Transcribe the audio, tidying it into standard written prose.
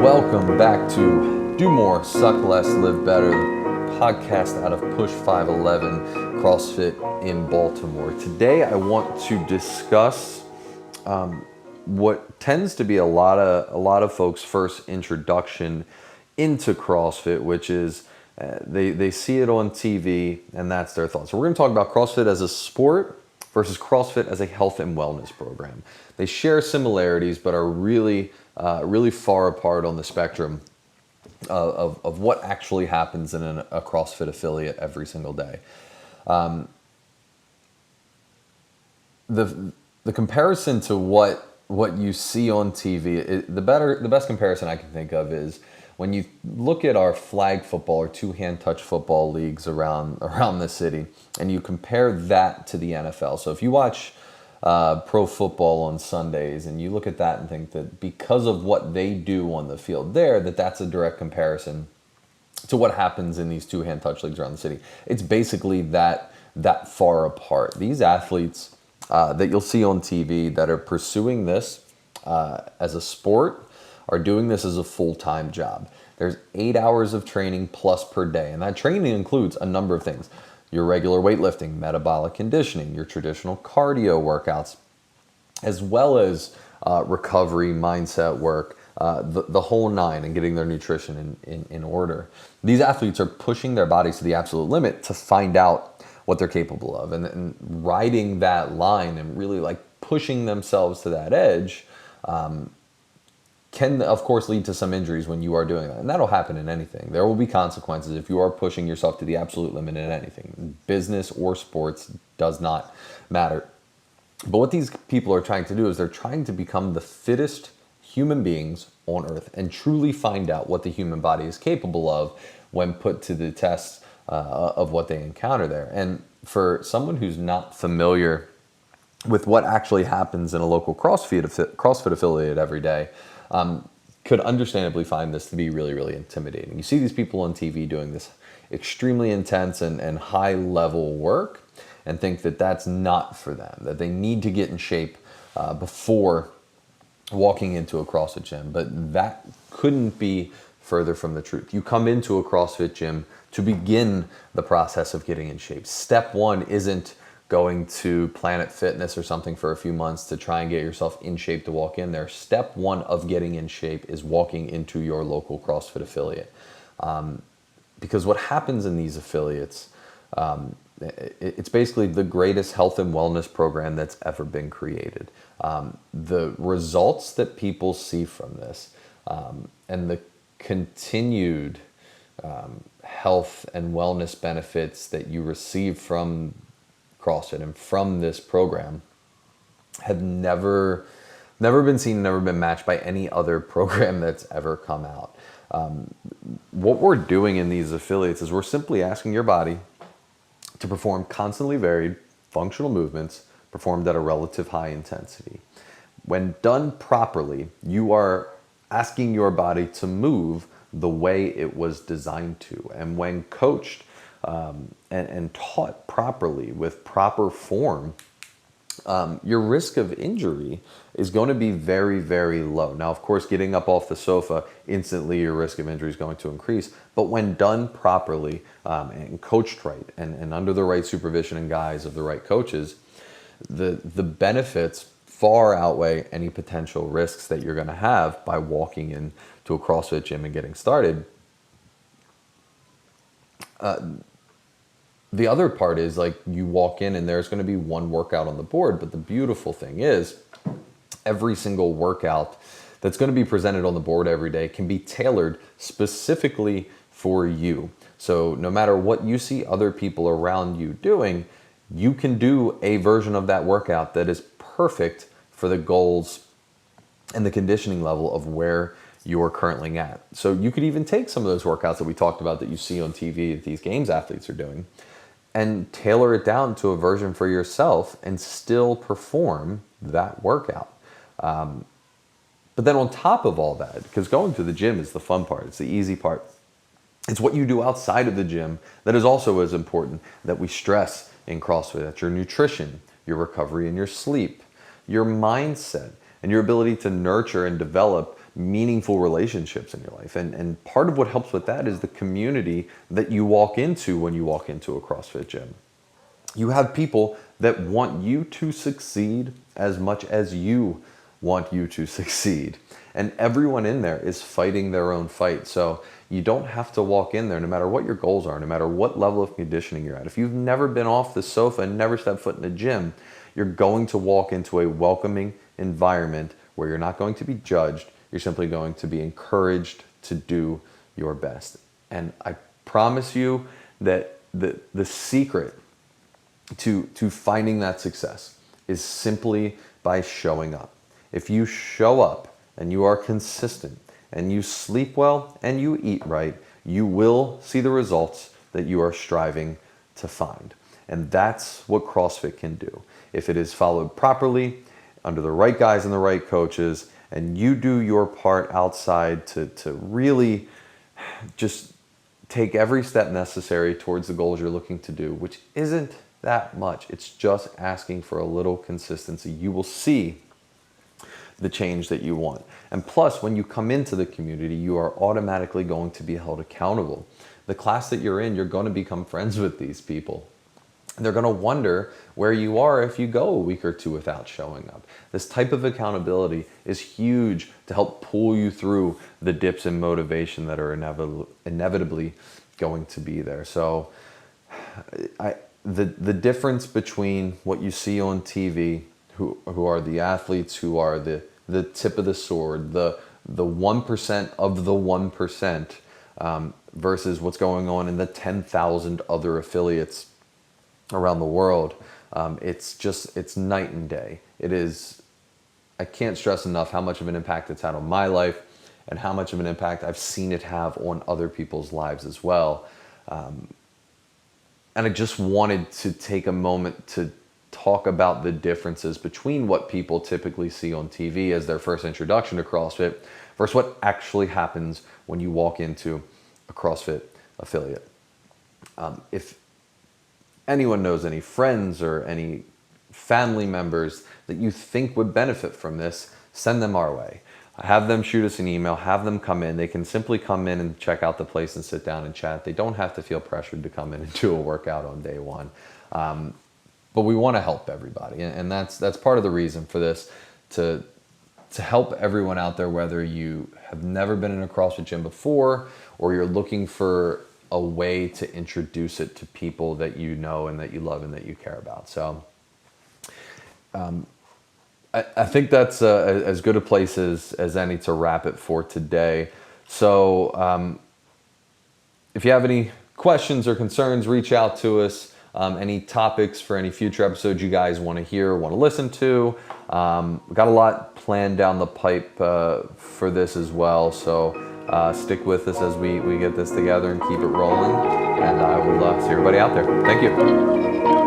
Welcome back to Do More, Suck Less, Live Better, the podcast out of PUSH511 CrossFit in Baltimore. Today I want to discuss what tends to be a lot of folks' first introduction into CrossFit, which is they see it on TV and that's their thoughts. So we're going to talk about CrossFit as a sport versus CrossFit as a health and wellness program. They share similarities, but are really far apart on the spectrum of what actually happens in a CrossFit affiliate every single day. The comparison to what you see on TV, the best comparison I can think of is when you look at our flag football or two-hand touch football leagues around the city, and you compare that to the NFL. So if you watch pro football on Sundays and you look at that and think that because of what they do on the field there, that's a direct comparison to what happens in these two-hand touch leagues around the city. It's basically that far apart. These athletes that you'll see on TV that are pursuing this as a sport are doing this as a full-time job. There's 8 hours of training plus per day, and that training includes a number of things. Your regular weightlifting, metabolic conditioning, your traditional cardio workouts, as well as recovery, mindset work, the whole nine, and getting their nutrition in order. These athletes are pushing their bodies to the absolute limit to find out what they're capable of, and riding that line and really like pushing themselves to that edge can, of course, lead to some injuries when you are doing that. And that'll happen in anything. There will be consequences if you are pushing yourself to the absolute limit in anything. Business or sports does not matter. But what these people are trying to do is they're trying to become the fittest human beings on earth and truly find out what the human body is capable of when put to the test of what they encounter there. And for someone who's not familiar with what actually happens in a local CrossFit affiliate every day, could understandably find this to be really, really intimidating. You see these people on TV doing this extremely intense and high level work and think that that's not for them, that they need to get in shape before walking into a CrossFit gym. But that couldn't be further from the truth. You come into a CrossFit gym to begin the process of getting in shape. Step one isn't going to Planet Fitness or something for a few months to try and get yourself in shape to walk in there. Step one of getting in shape is walking into your local CrossFit affiliate. Because what happens in these affiliates, it's basically the greatest health and wellness program that's ever been created. The results that people see from this and the continued health and wellness benefits that you receive from CrossFit and from this program have never been seen, never been matched by any other program that's ever come out. What we're doing in these affiliates is we're simply asking your body to perform constantly varied functional movements performed at a relative high intensity. When done properly, you are asking your body to move the way it was designed to. And when coached and taught properly with proper form, your risk of injury is going to be very, very low. Now, of course, getting up off the sofa, instantly your risk of injury is going to increase. But when done properly and coached right and under the right supervision and guise of the right coaches, the benefits far outweigh any potential risks that you're going to have by walking into a CrossFit gym and getting started. The other part is like you walk in and there's going to be one workout on the board, but the beautiful thing is every single workout that's going to be presented on the board every day can be tailored specifically for you. So no matter what you see other people around you doing, you can do a version of that workout that is perfect for the goals and the conditioning level of where you're currently at. So you could even take some of those workouts that we talked about that you see on TV that these games athletes are doing and tailor it down to a version for yourself and still perform that workout. But then on top of all that, because going to the gym is the fun part, it's the easy part, it's what you do outside of the gym that is also as important that we stress in CrossFit. That's your nutrition, your recovery and your sleep, your mindset, and your ability to nurture and develop meaningful relationships in your life. And part of what helps with that is the community that you walk into when you walk into a CrossFit gym. You have people that want you to succeed as much as you want you to succeed. And everyone in there is fighting their own fight. So you don't have to walk in there, no matter what your goals are, no matter what level of conditioning you're at. If you've never been off the sofa and never stepped foot in a gym, you're going to walk into a welcoming environment where you're not going to be judged. You're simply going to be encouraged to do your best. And I promise you that the secret to finding that success is simply by showing up. If you show up and you are consistent and you sleep well and you eat right, you will see the results that you are striving to find. And that's what CrossFit can do. If it is followed properly, under the right guys and the right coaches, and you do your part outside to really just take every step necessary towards the goals you're looking to do, which isn't that much. It's just asking for a little consistency. You will see the change that you want. And plus, when you come into the community, you are automatically going to be held accountable. The class that you're in, you're going to become friends with these people. They're going to wonder where you are if you go a week or two without showing up. This type of accountability is huge to help pull you through the dips in motivation that are inevitably going to be there. So the difference between what you see on TV, who are the athletes, who are the tip of the sword, the 1% of the 1%, versus what's going on in the 10,000 other affiliates around the world, it's night and day. It is, I can't stress enough how much of an impact it's had on my life and how much of an impact I've seen it have on other people's lives as well. And I just wanted to take a moment to talk about the differences between what people typically see on TV as their first introduction to CrossFit versus what actually happens when you walk into a CrossFit affiliate. If anyone knows any friends or any family members that you think would benefit from this, send them our way. Have them shoot us an email, have them come in. They can simply come in and check out the place and sit down and chat. They don't have to feel pressured to come in and do a workout on day one. But we want to help everybody. And that's part of the reason for this, to help everyone out there, whether you have never been in a CrossFit gym before or you're looking for a way to introduce it to people that you know and that you love and that you care about. So I think that's as good a place as any to wrap it for today. So if you have any questions or concerns, reach out to us. Any topics for any future episodes you guys want to hear, want to listen to. We've got a lot planned down the pipe for this as well. So stick with us as we get this together and keep it rolling. And I would love to see everybody out there. Thank you.